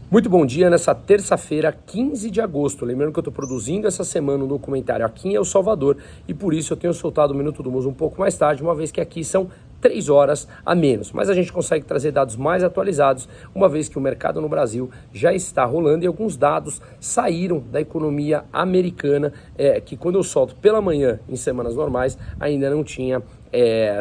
Muito bom dia nessa terça-feira, 15 de agosto. Lembrando que eu estou produzindo essa semana um documentário aqui em El Salvador e por isso eu tenho soltado o Minuto do Muso um pouco mais tarde, uma vez que aqui são 3 horas a menos. Mas a gente consegue trazer dados mais atualizados, uma vez que o mercado no Brasil já está rolando e alguns dados saíram da economia americana, que quando eu solto pela manhã em semanas normais ainda não tinha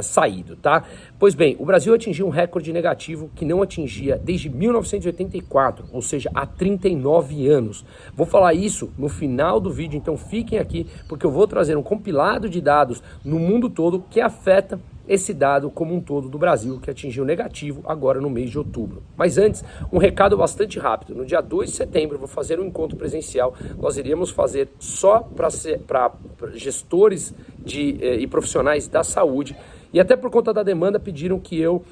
saído, tá? Pois bem, o Brasil atingiu um recorde negativo que não atingia desde 1984, ou seja, há 39 anos. Vou falar isso no final do vídeo, então fiquem aqui, porque eu vou trazer um compilado de dados no mundo todo que afeta esse dado como um todo do Brasil, que atingiu negativo agora no mês de outubro. Mas antes, um recado bastante rápido. No dia 2 de setembro, eu vou fazer um encontro presencial. Nós iríamos fazer só para gestores e profissionais da saúde. E até por conta da demanda, pediram que eu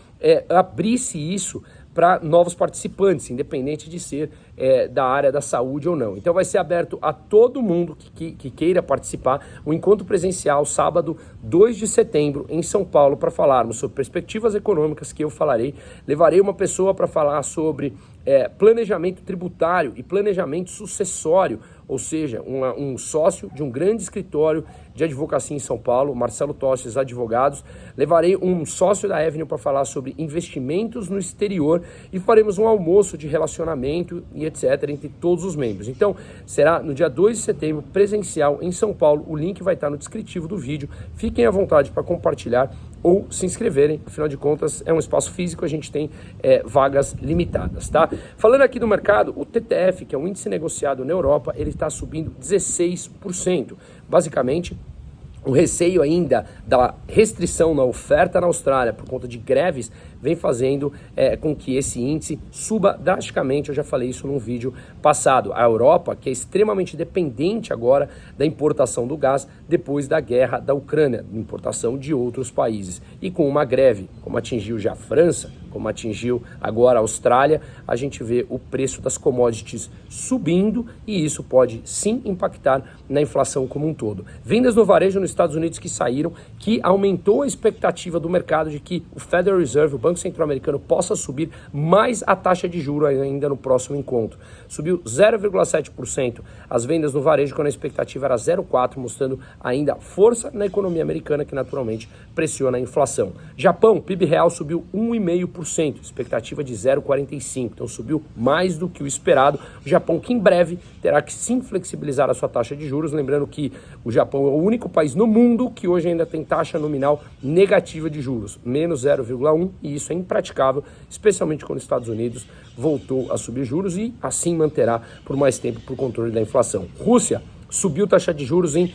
abrisse isso para novos participantes, independente de ser da área da saúde ou não. Então vai ser aberto a todo mundo que queira participar, o encontro presencial, sábado 2 de setembro, em São Paulo, para falarmos sobre perspectivas econômicas, que eu falarei. Levarei uma pessoa para falar sobre planejamento tributário e planejamento sucessório, ou seja, um sócio de um grande escritório de advocacia em São Paulo, Marcelo Tostes Advogados. Levarei um sócio da Avenue para falar sobre investimentos no exterior e faremos um almoço de relacionamento e etc. entre todos os membros. Então, será no dia 2 de setembro, presencial em São Paulo. O link vai estar no descritivo do vídeo. Fiquem à vontade para compartilhar ou se inscreverem, afinal de contas é um espaço físico, a gente tem vagas limitadas, tá? Falando aqui do mercado, o TTF, que é um índice negociado na Europa, ele está subindo 16%. Basicamente, o receio ainda da restrição na oferta na Austrália por conta de greves vem fazendo com que esse índice suba drasticamente. Eu já falei isso num vídeo passado. A Europa, que é extremamente dependente agora da importação do gás depois da guerra da Ucrânia, importação de outros países. E com uma greve, como atingiu já a França, como atingiu agora a Austrália, a gente vê o preço das commodities subindo e isso pode sim impactar na inflação como um todo. Vendas no varejo nos Estados Unidos que saíram, que aumentou a expectativa do mercado de que o Federal Reserve, o Banco Centro-Americano, possa subir mais a taxa de juros ainda no próximo encontro. Subiu 0,7% as vendas no varejo, quando a expectativa era 0,4%, mostrando ainda força na economia americana, que naturalmente pressiona a inflação. Japão, PIB real subiu 1,5%, expectativa de 0,45%, então subiu mais do que o esperado. O Japão, que em breve terá que sim flexibilizar a sua taxa de juros, lembrando que o Japão é o único país no mundo que hoje ainda tem taxa nominal negativa de juros, menos 0,1%, e isso é impraticável, especialmente quando os Estados Unidos voltou a subir juros e assim manterá por mais tempo por controle da inflação. Rússia subiu taxa de juros em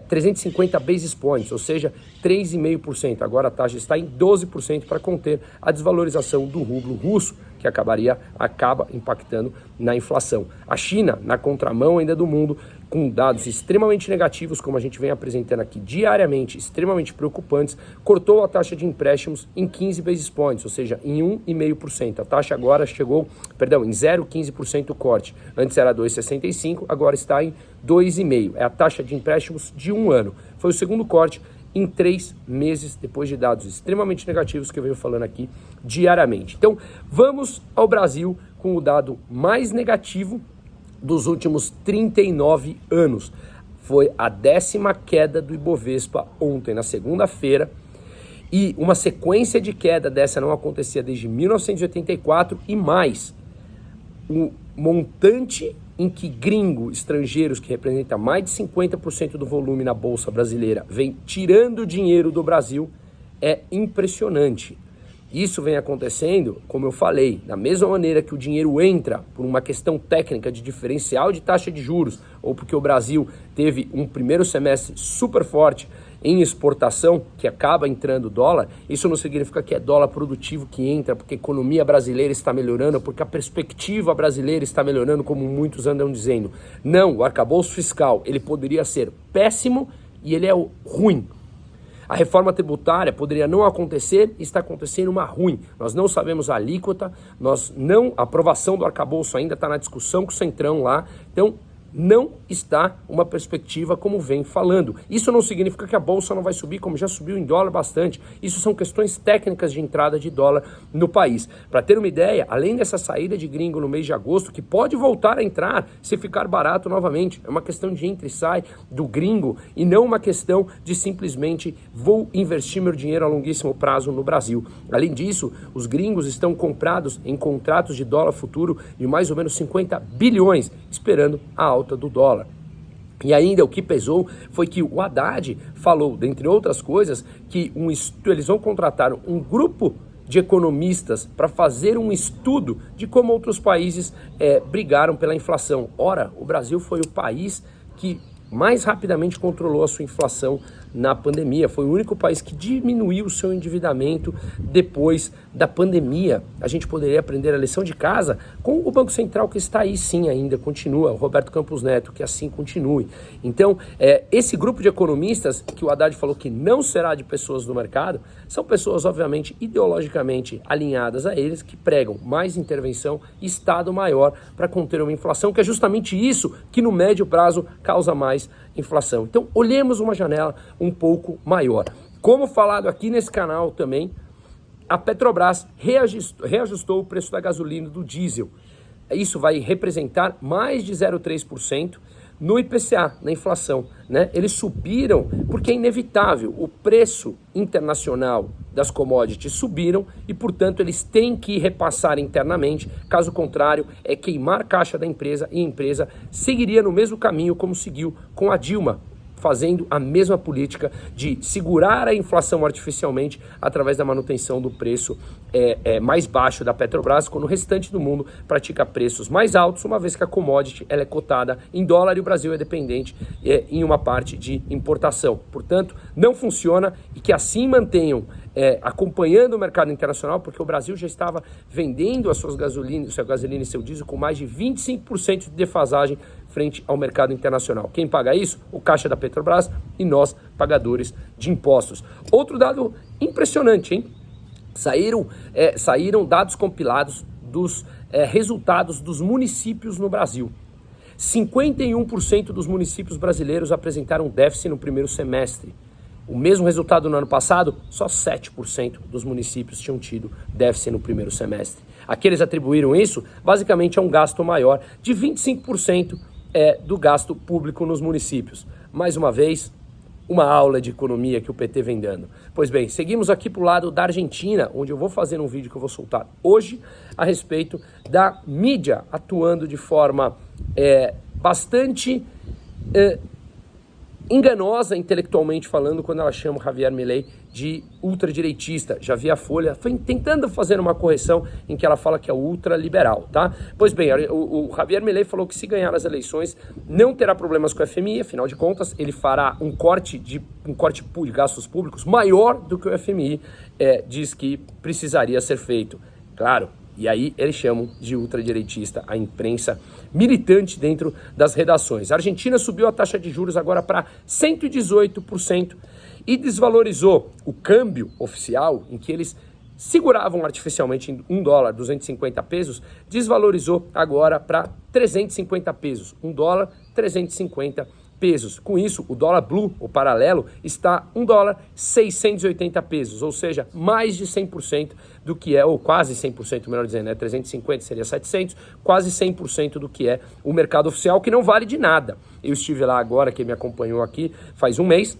350 basis points, ou seja, 3,5%. Agora a taxa está em 12% para conter a desvalorização do rublo russo, que acaba impactando na inflação. A China, na contramão ainda do mundo, com dados extremamente negativos, como a gente vem apresentando aqui diariamente, extremamente preocupantes, cortou a taxa de empréstimos em 15 basis points, ou seja, em 1,5%. A taxa agora chegou, em 0,15% o corte. Antes era 2,65%, agora está em 2,5%. É a taxa de empréstimos de um ano. Foi o segundo corte em 3 meses, depois de dados extremamente negativos que eu venho falando aqui diariamente. Então, vamos ao Brasil com o dado mais negativo dos últimos 39 anos. Foi a 10ª queda do Ibovespa ontem, na segunda-feira, e uma sequência de queda dessa não acontecia desde 1984 e mais. O montante em que estrangeiros, que representa mais de 50% do volume na Bolsa Brasileira, vem tirando dinheiro do Brasil, é impressionante. Isso vem acontecendo, como eu falei, da mesma maneira que o dinheiro entra por uma questão técnica de diferencial de taxa de juros, ou porque o Brasil teve um primeiro semestre super forte em exportação, que acaba entrando dólar. Isso não significa que é dólar produtivo que entra, porque a economia brasileira está melhorando, porque a perspectiva brasileira está melhorando, como muitos andam dizendo. Não, o arcabouço fiscal, ele poderia ser péssimo e ele é ruim. A reforma tributária poderia não acontecer e está acontecendo uma ruim. Nós não sabemos a alíquota, a aprovação do arcabouço ainda está na discussão com o Centrão lá. Então, não está uma perspectiva como vem falando. Isso não significa que a bolsa não vai subir, como já subiu em dólar bastante. Isso são questões técnicas de entrada de dólar no país. Para ter uma ideia, além dessa saída de gringo no mês de agosto, que pode voltar a entrar se ficar barato novamente, é uma questão de entra e sai do gringo e não uma questão de simplesmente vou investir meu dinheiro a longuíssimo prazo no Brasil. Além disso, os gringos estão comprados em contratos de dólar futuro de mais ou menos 50 bilhões, esperando a alta do dólar. E ainda o que pesou foi que o Haddad falou, dentre outras coisas, que eles vão contratar um grupo de economistas para fazer um estudo de como outros países brigaram pela inflação. Ora, o Brasil foi o país que mais rapidamente controlou a sua inflação na pandemia. Foi o único país que diminuiu o seu endividamento depois da pandemia. A gente poderia aprender a lição de casa com o Banco Central, que está aí sim ainda, continua, o Roberto Campos Neto, que assim continue. Então, esse grupo de economistas, que o Haddad falou que não será de pessoas do mercado, são pessoas, obviamente, ideologicamente alinhadas a eles, que pregam mais intervenção e Estado maior para conter uma inflação, que é justamente isso que no médio prazo causa mais inflação. Então, olhemos uma janela um pouco maior. Como falado aqui nesse canal também, a Petrobras reajustou o preço da gasolina e do diesel. Isso vai representar mais de 0,3% no IPCA, na inflação, né? Eles subiram porque é inevitável. O preço internacional das commodities subiram e, portanto, eles têm que repassar internamente. Caso contrário, é queimar a caixa da empresa e a empresa seguiria no mesmo caminho como seguiu com a Dilma, fazendo a mesma política de segurar a inflação artificialmente através da manutenção do preço mais baixo da Petrobras, quando o restante do mundo pratica preços mais altos, uma vez que a commodity ela é cotada em dólar e o Brasil é dependente em uma parte de importação. Portanto, não funciona e que assim mantenham acompanhando o mercado internacional, porque o Brasil já estava vendendo as suas gasolinas, sua gasolina e seu diesel com mais de 25% de defasagem frente ao mercado internacional. Quem paga isso? O caixa da Petrobras e nós, pagadores de impostos. Outro dado impressionante, hein? Saíram dados compilados dos resultados dos municípios no Brasil. 51% dos municípios brasileiros apresentaram déficit no primeiro semestre. O mesmo resultado no ano passado, só 7% dos municípios tinham tido déficit no primeiro semestre. Aqui eles atribuíram isso basicamente a um gasto maior de 25% do gasto público nos municípios. Mais uma vez, uma aula de economia que o PT vem dando. Pois bem, seguimos aqui para o lado da Argentina, onde eu vou fazer um vídeo que eu vou soltar hoje a respeito da mídia atuando de forma bastante enganosa intelectualmente falando quando ela chama o Javier Milei de ultradireitista. Já vi a Folha tentando fazer uma correção em que ela fala que é ultraliberal, tá? Pois bem, o Javier Milei falou que se ganhar as eleições não terá problemas com o FMI, afinal de contas ele fará um corte de gastos públicos maior do que o FMI diz que precisaria ser feito. Claro. E aí eles chamam de ultradireitista a imprensa militante dentro das redações. A Argentina subiu a taxa de juros agora para 118% e desvalorizou o câmbio oficial, em que eles seguravam artificialmente em $1, 250 pesos, desvalorizou agora para 350 pesos. $1, 350 pesos. Com isso, o dólar blue, o paralelo, está $1, 680 pesos, ou seja, mais de 100% do que ou quase 100%, melhor dizendo, né? 350 seria 700, quase 100% do que é o mercado oficial, que não vale de nada. Eu estive lá agora, quem me acompanhou aqui faz um mês,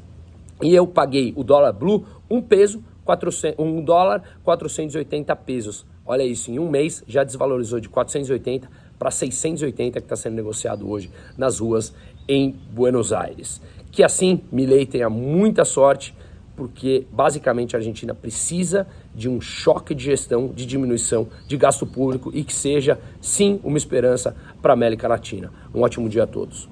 e eu paguei o dólar blue, $1, 480 pesos. Olha isso, em um mês já desvalorizou de 480 para 680 que está sendo negociado hoje nas ruas em Buenos Aires. Que assim Milei tenha muita sorte, porque basicamente a Argentina precisa de um choque de gestão, de diminuição de gasto público e que seja sim uma esperança para a América Latina. Um ótimo dia a todos.